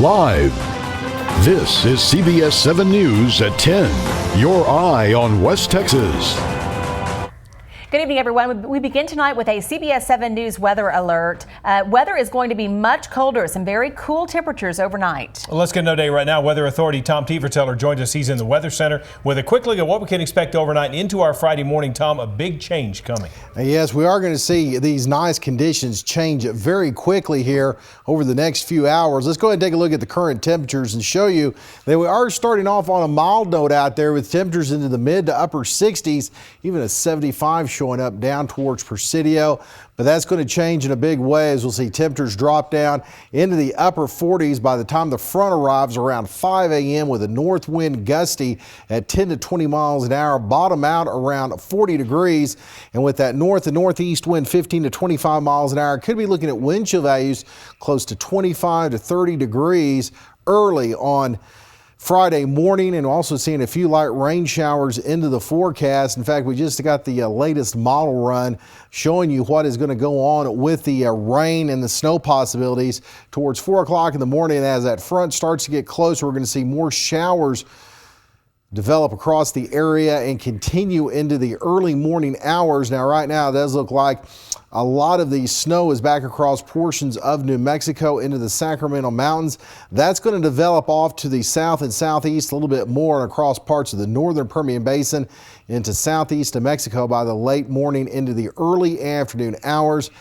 Live. This is CBS 7 News at 10. Your eye on West Texas. Good evening, everyone. We begin tonight with a CBS 7 News weather alert. Weather is going to be much colder, some very cool temperatures overnight. Well, let's get an update right now. Weather Authority Tom Teverteller joins us. He's in the Weather Center with a quick look at what we can expect overnight into our Friday morning. Tom, a big change coming. Yes, we are going to see these nice conditions change very quickly here over the next few hours. Let's go ahead and take a look at the current temperatures and show you that we are starting off on a mild note out there with temperatures into the mid to upper 60s, even a 75 showing up down towards Presidio. But that's going to change in a big way as we'll see temperatures drop down into the upper 40s by the time the front arrives around 5 a.m. with a north wind gusty at 10 to 20 miles an hour, bottom out around 40 degrees. And with that north and northeast wind 15 to 25 miles an hour, could be looking at wind chill values close to 25 to 30 degrees early on Friday morning, and also seeing a few light rain showers into the forecast. In fact, we just got the latest model run showing you what is going to go on with the rain and the snow possibilities towards 4 o'clock in the morning. As that front starts to get closer, we're going to see more showers develop across the area and continue into the early morning hours. Now, right now, it does look like a lot of the snow is back across portions of New Mexico into the Sacramento Mountains. That's going to develop off to the south and southeast a little bit more and across parts of the northern Permian Basin into southeast New Mexico by the late morning into the early afternoon hours.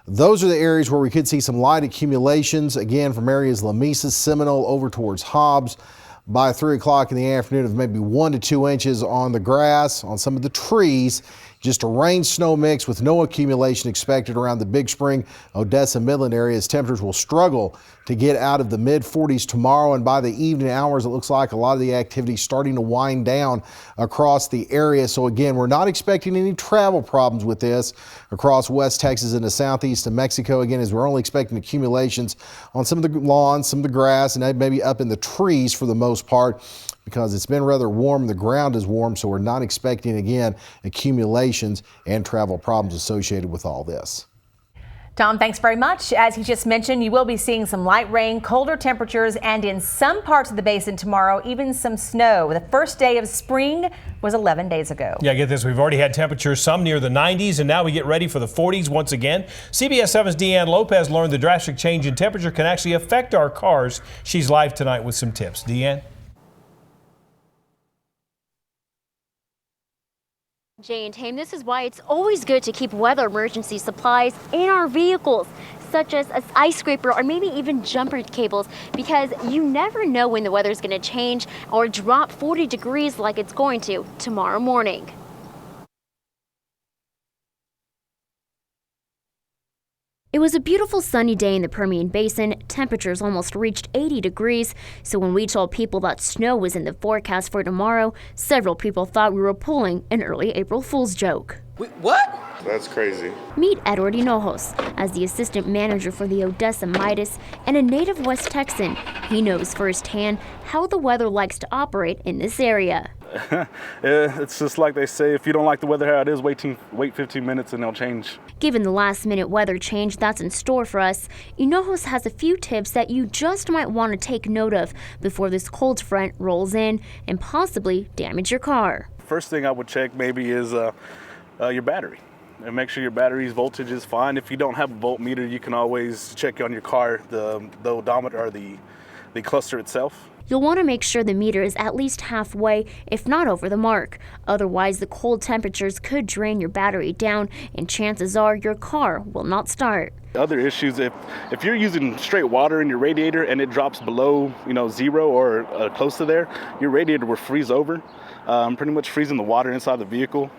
Those are the areas where we could see some light accumulations, again, from areas La Mesa, Seminole, over towards Hobbs by 3 o'clock in the afternoon of maybe 1 to 2 inches on the grass, on some of the trees. Just a rain snow mix with no accumulation expected around the Big Spring, Odessa, Midland areas. Temperatures will struggle to get out of the mid 40s tomorrow, and by the evening hours it looks like a lot of the activity starting to wind down across the area. So again, we're not expecting any travel problems with this across West Texas into southeast New Mexico, again, as we're only expecting accumulations on some of the lawns, some of the grass, and maybe up in the trees for the most part, because it's been rather warm. The ground is warm, so we're not expecting, again, accumulations and travel problems associated with all this. Tom, thanks very much. As he just mentioned, you will be seeing some light rain, colder temperatures, and in some parts of the basin tomorrow, even some snow. The first day of spring was 11 days ago. Yeah, get this. We've already had temperatures, some near the 90s, and now we get ready for the 40s once again. CBS 7's Deanne Lopez learned the drastic change in temperature can actually affect our cars. She's live tonight with some tips. Deanne? Jay and Tame, this is why it's always good to keep weather emergency supplies in our vehicles, such as an ice scraper or maybe even jumper cables, because you never know when the weather is going to change or drop 40 degrees like it's going to tomorrow morning. It was a beautiful sunny day in the Permian Basin. Temperatures almost reached 80 degrees. So when we told people that snow was in the forecast for tomorrow, several people thought we were pulling an early April Fool's joke. Wait, what? That's crazy. Meet Edward Hinojos as the assistant manager for the Odessa Midas and a native West Texan. He knows firsthand how the weather likes to operate in this area. It's just like they say, if you don't like the weather how it is, wait 15 minutes and it'll change. Given the last-minute weather change that's in store for us, Hinojos has a few tips that you just might want to take note of before this cold front rolls in and possibly damage your car. First thing I would check maybe is your battery. And make sure your battery's voltage is fine. If you don't have a voltmeter, you can always check on your car the odometer or the cluster itself. You'll want to make sure the meter is at least halfway, if not over the mark. Otherwise, the cold temperatures could drain your battery down, and chances are your car will not start. Other issues, if you're using straight water in your radiator and it drops below, 0 or close to there, your radiator will freeze over, pretty much freezing the water inside the vehicle,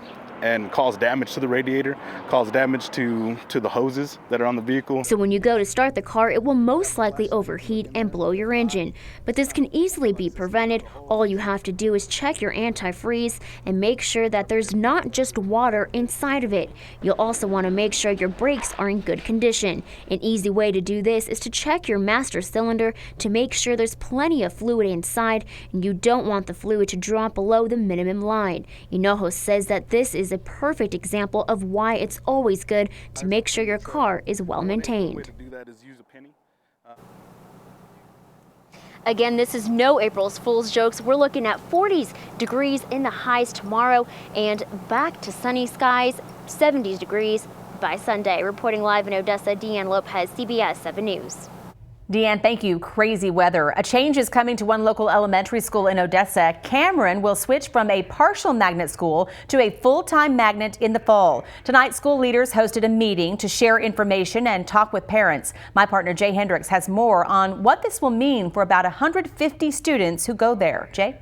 and cause damage to the radiator, cause damage to the hoses that are on the vehicle. So when you go to start the car, it will most likely overheat and blow your engine. But this can easily be prevented. All you have to do is check your antifreeze and make sure that there's not just water inside of it. You'll also want to make sure your brakes are in good condition. An easy way to do this is to check your master cylinder to make sure there's plenty of fluid inside, and you don't want the fluid to drop below the minimum line. Hinojos says that this is a perfect example of why it's always good to make sure your car is well maintained. Again, this is no April's Fool's jokes. We're looking at 40s degrees in the highs tomorrow and back to sunny skies, 70s degrees by Sunday. Reporting live in Odessa, Deanne Lopez, CBS 7 News. Deanne, thank you. Crazy weather. A change is coming to one local elementary school in Odessa. Cameron will switch from a partial magnet school to a full-time magnet in the fall. Tonight, school leaders hosted a meeting to share information and talk with parents. My partner Jay Hendricks has more on what this will mean for about 150 students who go there. Jay?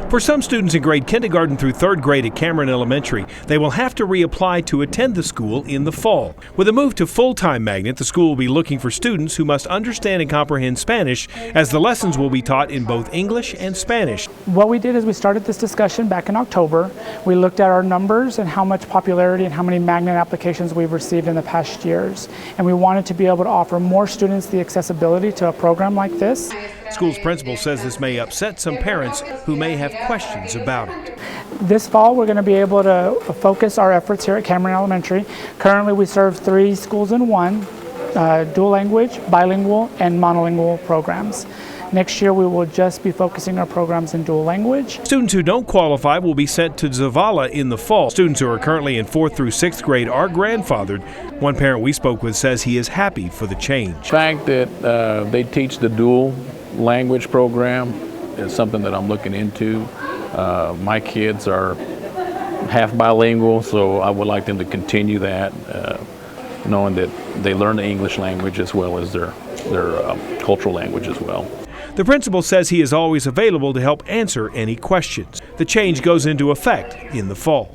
For some students in grade kindergarten through third grade at Cameron Elementary, they will have to reapply to attend the school in the fall. With a move to full-time magnet, the school will be looking for students who must understand and comprehend Spanish, as the lessons will be taught in both English and Spanish. What we did is we started this discussion back in October. We looked at our numbers and how much popularity and how many magnet applications we've received in the past years. And we wanted to be able to offer more students the accessibility to a program like this. School's principal says this may upset some parents who may have questions about it. This fall, we're going to be able to focus our efforts here at Cameron Elementary. Currently, we serve 3 schools in one, dual language, bilingual, and monolingual programs. Next year, we will just be focusing our programs in dual language. Students who don't qualify will be sent to Zavala in the fall. Students who are currently in 4th through 6th grade are grandfathered. One parent we spoke with says he is happy for the change. The fact that they teach the dual language program is something that I'm looking into. My kids are half bilingual, so I would like them to continue that, knowing that they learn the English language as well as their cultural language as well. The principal says he is always available to help answer any questions. The change goes into effect in the fall.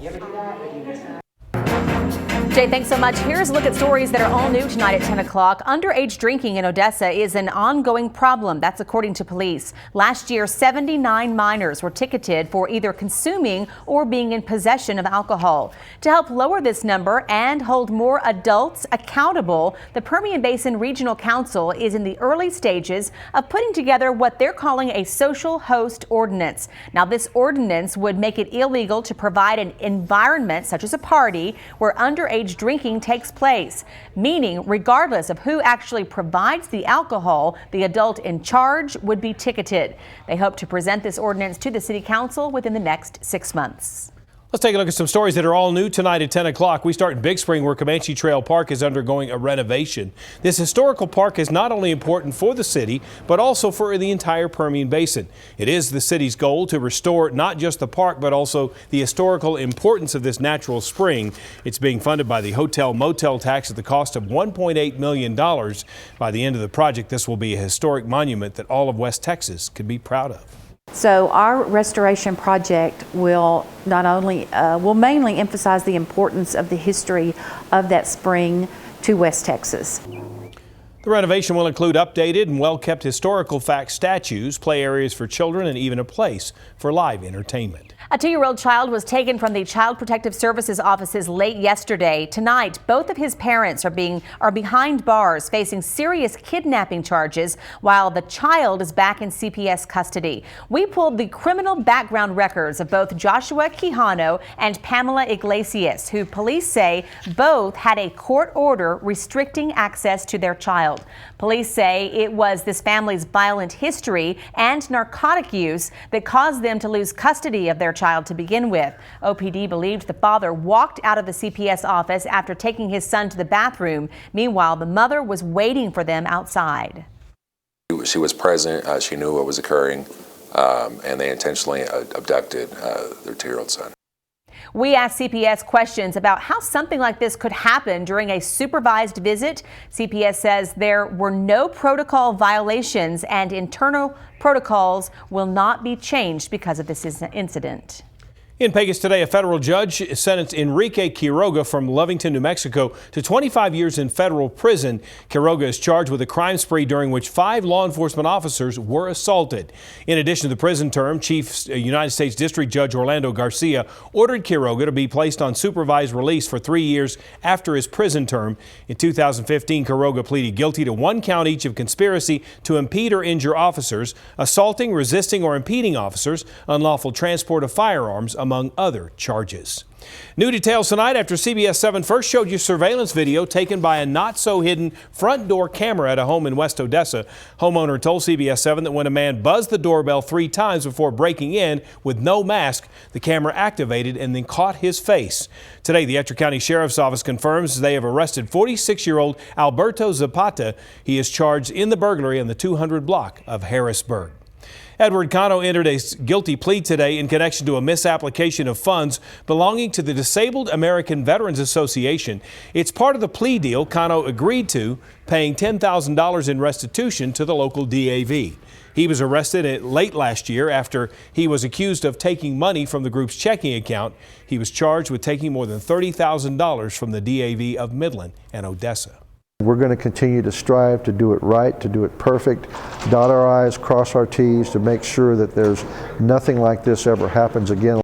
Jay, thanks so much. Here's a look at stories that are all new tonight at 10 o'clock. Underage drinking in Odessa is an ongoing problem. That's according to police. Last year, 79 minors were ticketed for either consuming or being in possession of alcohol. To help lower this number and hold more adults accountable, the Permian Basin Regional Council is in the early stages of putting together what they're calling a social host ordinance. Now, this ordinance would make it illegal to provide an environment, such as a party, where underage drinking takes place, meaning regardless of who actually provides the alcohol, the adult in charge would be ticketed. They hope to present this ordinance to the City Council within the next 6 months. Let's take a look at some stories that are all new tonight at 10 o'clock. We start in Big Spring, where Comanche Trail Park is undergoing a renovation. This historical park is not only important for the city, but also for the entire Permian Basin. It is the city's goal to restore not just the park, but also the historical importance of this natural spring. It's being funded by the hotel motel tax at the cost of $1.8 million. By the end of the project, this will be a historic monument that all of West Texas could be proud of. So our restoration project will not only will mainly emphasize the importance of the history of that spring to West Texas. The renovation will include updated and well-kept historical fact statues, play areas for children, and even a place for live entertainment. A 2-year-old child was taken from the Child Protective Services offices late yesterday. Tonight, both of his parents are behind bars facing serious kidnapping charges, while the child is back in CPS custody. We pulled the criminal background records of both Joshua Quijano and Pamela Iglesias, who police say both had a court order restricting access to their child. Police say it was this family's violent history and narcotic use that caused them to lose custody of their child to begin with. OPD believed the father walked out of the CPS office after taking his son to the bathroom. Meanwhile, the mother was waiting for them outside. She was present. She knew what was occurring, and they intentionally abducted their 2-year-old son. We asked CPS questions about how something like this could happen during a supervised visit. CPS says there were no protocol violations and internal protocols will not be changed because of this incident. In Pecos today, a federal judge sentenced Enrique Quiroga from Lovington, New Mexico to 25 years in federal prison. Quiroga is charged with a crime spree during which 5 law enforcement officers were assaulted. In addition to the prison term, Chief United States District Judge Orlando Garcia ordered Quiroga to be placed on supervised release for 3 years after his prison term. In 2015, Quiroga pleaded guilty to 1 count each of conspiracy to impede or injure officers, assaulting, resisting, or impeding officers, unlawful transport of firearms, among among other charges. New details tonight after CBS 7 first showed you surveillance video taken by a not-so-hidden front door camera at a home in West Odessa. Homeowner told CBS 7 that when a man buzzed the doorbell 3 times before breaking in with no mask, the camera activated and then caught his face. Today, the Ector County Sheriff's Office confirms they have arrested 46-year-old Alberto Zapata. He is charged in the burglary in the 200 block of Harrisburg. Edward Cano entered a guilty plea today in connection to a misapplication of funds belonging to the Disabled American Veterans Association. It's part of the plea deal Cano agreed to, paying $10,000 in restitution to the local DAV. He was arrested late last year after he was accused of taking money from the group's checking account. He was charged with taking more than $30,000 from the DAV of Midland and Odessa. We're going to continue to strive to do it right, to do it perfect, dot our I's, cross our T's, to make sure that there's nothing like this ever happens again.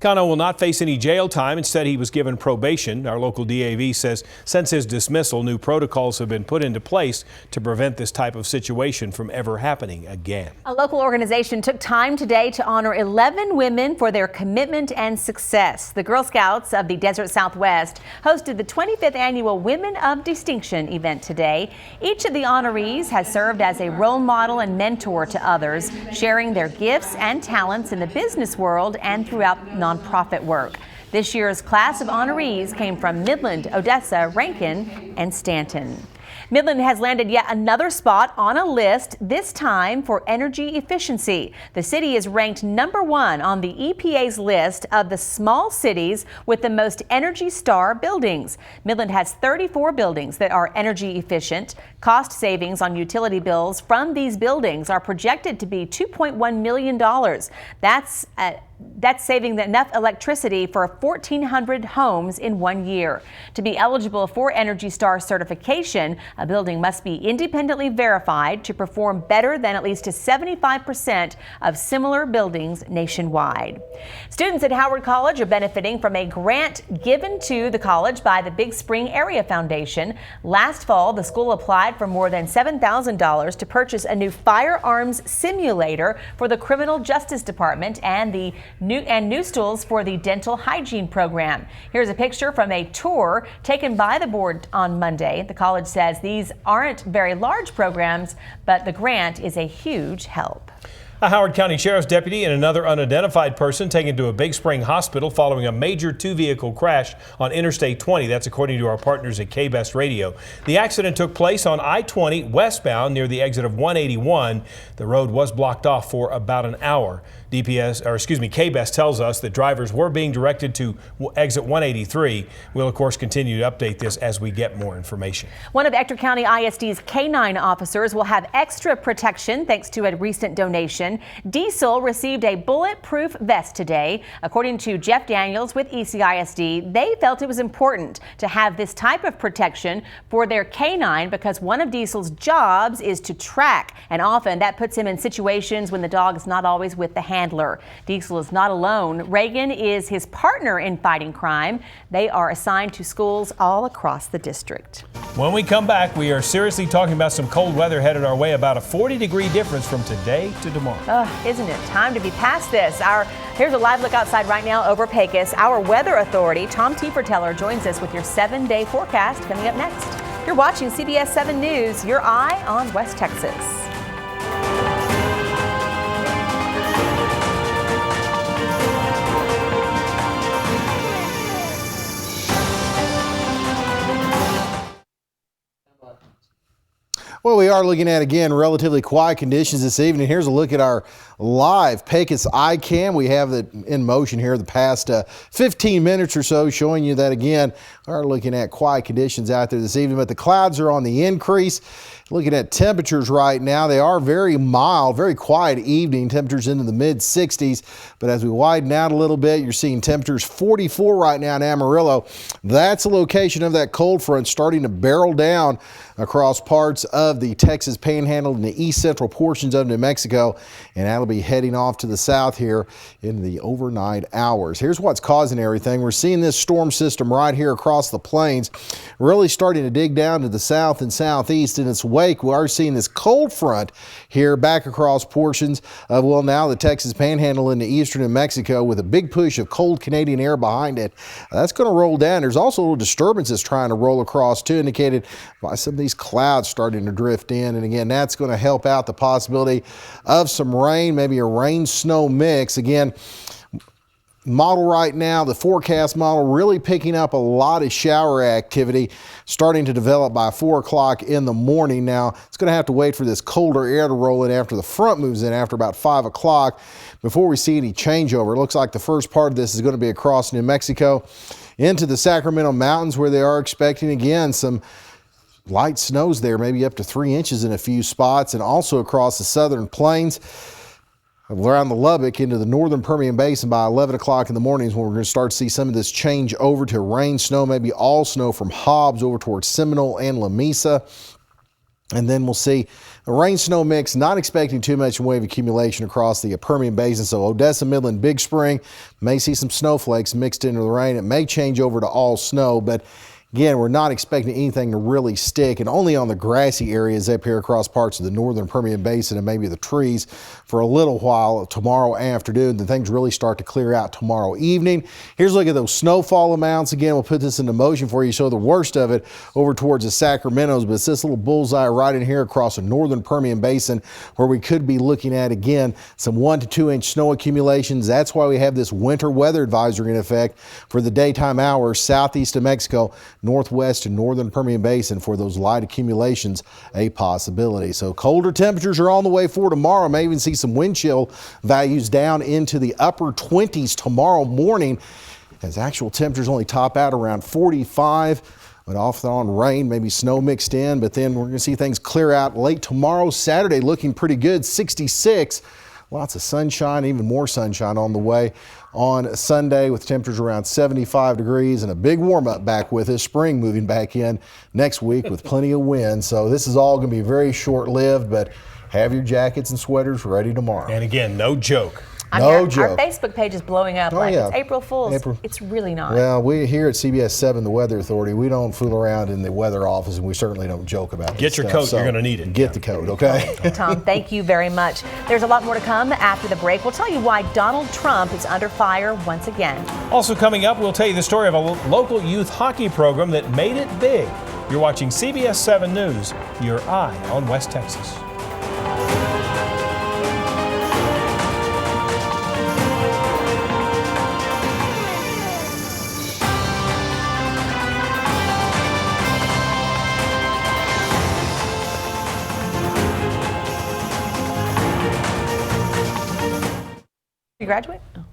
Cano will not face any jail time. Instead, he was given probation. Our local DAV says since his dismissal, new protocols have been put into place to prevent this type of situation from ever happening again. A local organization took time today to honor 11 women for their commitment and success. The Girl Scouts of the Desert Southwest hosted the 25th annual Women of Distinction event today. Each of the honorees has served as a role model and mentor to others, sharing their gifts and talents in the business world and throughout nonprofit work. This year's class of honorees came from Midland, Odessa, Rankin, and Stanton. Midland has landed yet another spot on a list, this time for energy efficiency. The city is ranked #1 on the EPA's list of the small cities with the most Energy Star buildings. Midland has 34 buildings that are energy efficient. Cost savings on utility bills from these buildings are projected to be $2.1 million. That's saving enough electricity for 1,400 homes in 1 year. To be eligible for Energy Star certification, a building must be independently verified to perform better than at least 75% of similar buildings nationwide. Students at Howard College are benefiting from a grant given to the college by the Big Spring Area Foundation. Last fall, the school applied for more than $7,000 to purchase a new firearms simulator for the Criminal Justice Department and new stools for the dental hygiene program. Here's a picture from a tour taken by the board on Monday. The college says these aren't very large programs, but the grant is a huge help. A Howard County Sheriff's deputy and another unidentified person taken to a Big Spring hospital following a major 2-vehicle crash on Interstate 20. That's according to our partners at KBest Radio. The accident took place on I-20 westbound near the exit of 181. The road was blocked off for about an hour. KBest tells us that drivers were being directed to exit 183. We'll, of course, continue to update this as we get more information. One of Ector County ISD's K-9 officers will have extra protection thanks to a recent donation. Diesel received a bulletproof vest today. According to Jeff Daniels with ECISD, they felt it was important to have this type of protection for their K-9 because one of Diesel's jobs is to track, and often that puts him in situations when the dog is not always with the handler. Diesel is not alone. Reagan is his partner in fighting crime. They are assigned to schools all across the district. When we come back, we are seriously talking about some cold weather headed our way, about a 40-degree difference from today to tomorrow. Isn't it time to be past this? Here's a live look outside right now over Pecos. Our weather authority, Tom Tieferteller, joins us with your 7-day forecast coming up next. You're watching CBS 7 News, your eye on West Texas. Well, we are looking at, again, relatively quiet conditions this evening. Here's a look at our live Pecos iCam. We have it in motion here the past 15 minutes or so, showing you that, again, we are looking at quiet conditions out there this evening, but the clouds are on the increase. Looking at temperatures right now, they are very mild, very quiet evening, temperatures into the mid-60s, but as we widen out a little bit, you're seeing temperatures 44 right now in Amarillo. That's the location of that cold front starting to barrel down across parts of the Texas Panhandle and the east central portions of New Mexico, and that'll be heading off to the south here in the overnight hours. Here's what's causing everything. We're seeing this storm system right here across the plains really starting to dig down to the south and southeast, and it's wake, we are seeing this cold front here back across portions of, well, now the Texas Panhandle into eastern New Mexico with a big push of cold Canadian air behind it. That's going to roll down. There's also little disturbances trying to roll across too, indicated by some of these clouds starting to drift in. And again, that's going to help out the possibility of some rain, maybe a rain-snow mix. Again, model right now, the forecast model really picking up a lot of shower activity starting to develop by 4 o'clock in the morning. Now, it's going to have to wait for this colder air to roll in after the front moves in after about 5 o'clock before we see any changeover. It looks like the first part of this is going to be across New Mexico into the Sacramento Mountains, where they are expecting, again, some light snows there, maybe up to 3 inches in a few spots, and also across the southern plains around the Lubbock into the northern Permian Basin by 11 o'clock in the morning is when we're going to start to see some of this change over to rain, snow, maybe all snow from Hobbs over towards Seminole and Lamesa. And then we'll see a rain-snow mix, not expecting too much in wave accumulation across the Permian Basin. So Odessa, Midland, Big Spring may see some snowflakes mixed into the rain. It may change over to all snow, but again, we're not expecting anything to really stick, and only on the grassy areas up here across parts of the northern Permian Basin and maybe the trees for a little while tomorrow afternoon. Then things really start to clear out tomorrow evening. Here's a look at those snowfall amounts. Again, we'll put this into motion for you, show the worst of it over towards the Sacramentos, but it's this little bullseye right in here across the northern Permian Basin where we could be looking at, again, some 1 to 2 inch snow accumulations. That's why we have this winter weather advisory in effect for the daytime hours southeast of Mexico, northwest and northern Permian Basin for those light accumulations a possibility. So colder temperatures are on the way for tomorrow. May even see some wind chill values down into the upper 20s tomorrow morning as actual temperatures only top out around 45. But off and on rain, maybe snow mixed in, but then we're going to see things clear out late tomorrow. Saturday looking pretty good, 66. Lots of sunshine, even more sunshine on the way on Sunday with temperatures around 75 degrees and a big warm up back with us. Spring moving back in next week with plenty of wind. So this is all going to be very short lived, but have your jackets and sweaters ready tomorrow. And again, no joke. Our Facebook page is blowing up it's April Fool's. It's really not. Well, we here at CBS 7, the Weather Authority, we don't fool around in the weather office, and we certainly don't joke about it. Get your coat, you're going to need it. Get the coat, okay? Tom, thank you very much. There's a lot more to come after the break. We'll tell you why Donald Trump is under fire once again. Also coming up, we'll tell you the story of a local youth hockey program that made it big. You're watching CBS 7 News, your eye on West Texas. You graduate? Oh.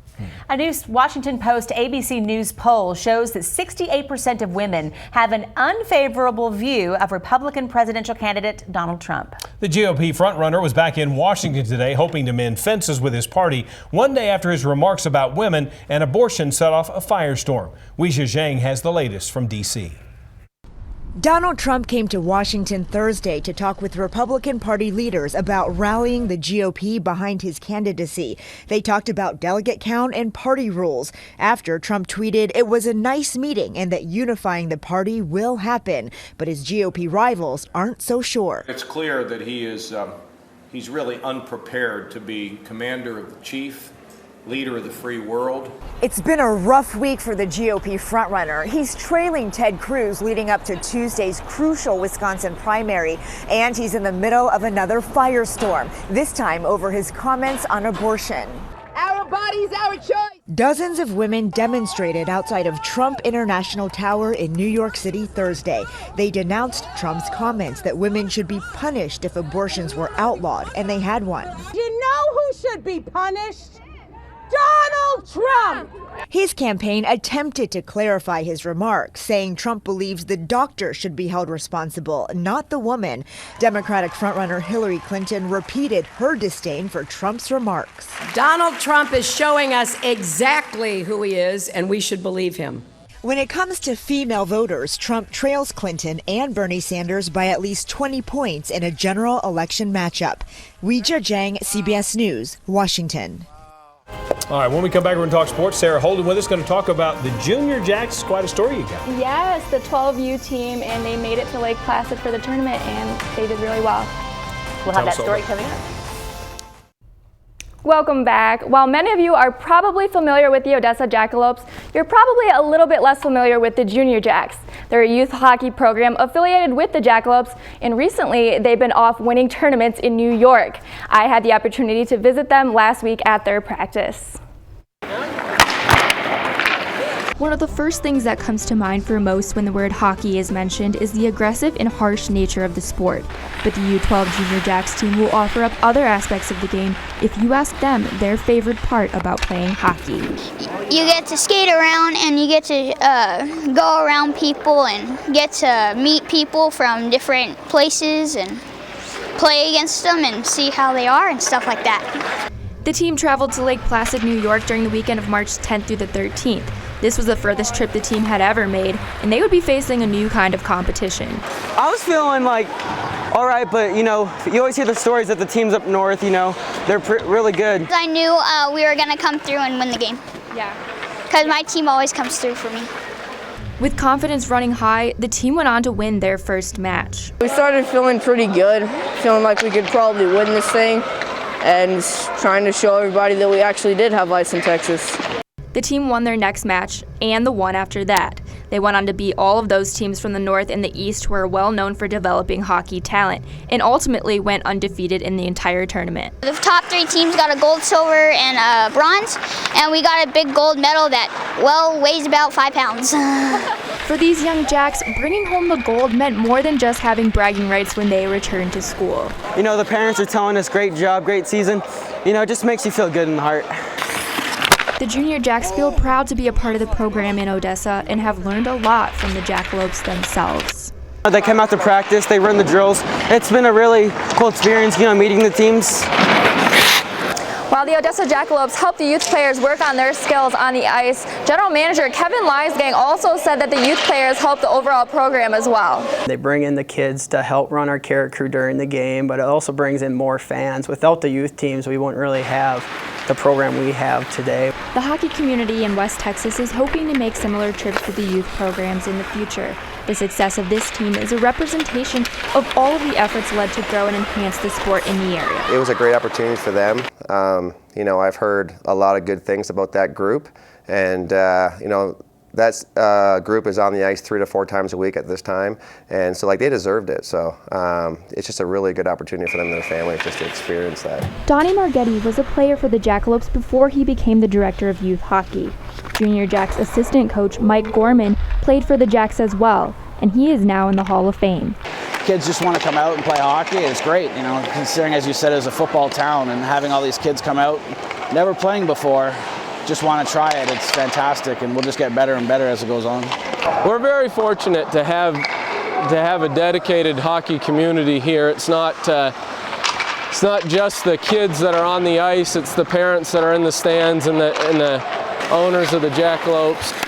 A new Washington Post ABC News poll shows that 68% of women have an unfavorable view of Republican presidential candidate Donald Trump. The GOP frontrunner was back in Washington today hoping to mend fences with his party one day after his remarks about women and abortion set off a firestorm. Weijia Zhang has the latest from D.C. Donald Trump came to Washington Thursday to talk with Republican Party leaders about rallying the GOP behind his candidacy. They talked about delegate count and party rules after Trump tweeted it was a nice meeting and that unifying the party will happen. But his GOP rivals aren't so sure. It's clear that he's really unprepared to be commander of the chief, leader of the free world. It's been a rough week for the GOP frontrunner. He's trailing Ted Cruz leading up to Tuesday's crucial Wisconsin primary, and he's in the middle of another firestorm, this time over his comments on abortion. Our bodies, our choice. Dozens of women demonstrated outside of Trump International Tower in New York City Thursday. They denounced Trump's comments that women should be punished if abortions were outlawed, and they had one. You know who should be punished? Donald Trump! His campaign attempted to clarify his remarks, saying Trump believes the doctor should be held responsible, not the woman. Democratic frontrunner Hillary Clinton repeated her disdain for Trump's remarks. Donald Trump is showing us exactly who he is, and we should believe him. When it comes to female voters, Trump trails Clinton and Bernie Sanders by at least 20 points in a general election matchup. Weijia Zhang, CBS News, Washington. All right, when we come back, we're going to talk sports. Sarah Holden with us, going to talk about the Junior Jacks. Quite a story you got. Yes, the 12U team, and they made it to Lake Placid for the tournament, and they did really well. We'll have that story coming up. Welcome back. While many of you are probably familiar with the Odessa Jackalopes, you're probably a little bit less familiar with the Junior Jacks. They're a youth hockey program affiliated with the Jackalopes, and recently they've been off winning tournaments in New York. I had the opportunity to visit them last week at their practice. One of the first things that comes to mind for most when the word hockey is mentioned is the aggressive and harsh nature of the sport. But the U12 Junior Jacks team will offer up other aspects of the game if you ask them their favorite part about playing hockey. You get to skate around and you get to go around people and get to meet people from different places and play against them and see how they are and stuff like that. The team traveled to Lake Placid, New York during the weekend of March 10th through the 13th. This was the furthest trip the team had ever made, and they would be facing a new kind of competition. I was feeling like, all right, but you know, you always hear the stories that the teams up north, you know, they're really good. I knew we were going to come through and win the game. Yeah. Because my team always comes through for me. With confidence running high, the team went on to win their first match. We started feeling pretty good, feeling like we could probably win this thing, and trying to show everybody that we actually did have ice in Texas. The team won their next match and the one after that. They went on to beat all of those teams from the North and the East who are well known for developing hockey talent, and ultimately went undefeated in the entire tournament. The top 3 teams got a gold, silver, and a bronze, and we got a big gold medal that, well, weighs about 5 pounds. For these young Jacks, bringing home the gold meant more than just having bragging rights when they returned to school. You know, the parents are telling us great job, great season. You know, it just makes you feel good in the heart. The Junior Jacks feel proud to be a part of the program in Odessa and have learned a lot from the Jackalopes themselves. They came out to practice, they run the drills. It's been a really cool experience, you know, meeting the teams. While the Odessa Jackalopes helped the youth players work on their skills on the ice, General Manager Kevin Leisgang also said that the youth players helped the overall program as well. They bring in the kids to help run our carrot crew during the game, but it also brings in more fans. Without the youth teams, we wouldn't really have the program we have today. The hockey community in West Texas is hoping to make similar trips with the youth programs in the future. The success of this team is a representation of all of the efforts led to grow and enhance the sport in the area. It was a great opportunity for them. You know, I've heard a lot of good things about that group, and you know, that group is on the ice 3 to 4 times a week at this time, and so like they deserved it. So it's just a really good opportunity for them and their families just to experience that. Donnie Margetti was a player for the Jackalopes before he became the director of youth hockey. Junior Jacks assistant coach Mike Gorman played for the Jacks as well, and he is now in the Hall of Fame. Kids just want to come out and play hockey. It's great, you know, considering, as you said, it's a football town, and having all these kids come out, never playing before, just want to try it. It's fantastic, and we'll just get better and better as it goes on. We're very fortunate to have a dedicated hockey community here. It's not just the kids that are on the ice, it's the parents that are in the stands and the owners of the Jackalopes.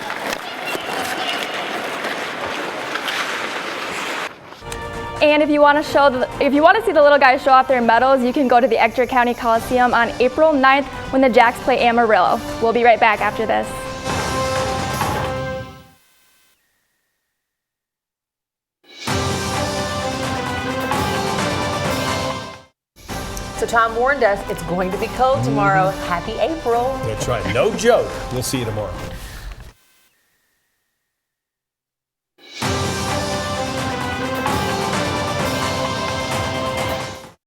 And if you want to see the little guys show off their medals, you can go to the Ector County Coliseum on April 9th when the Jacks play Amarillo. We'll be right back after this. So Tom warned us it's going to be cold tomorrow. Happy April. That's right. No joke. We'll see you tomorrow.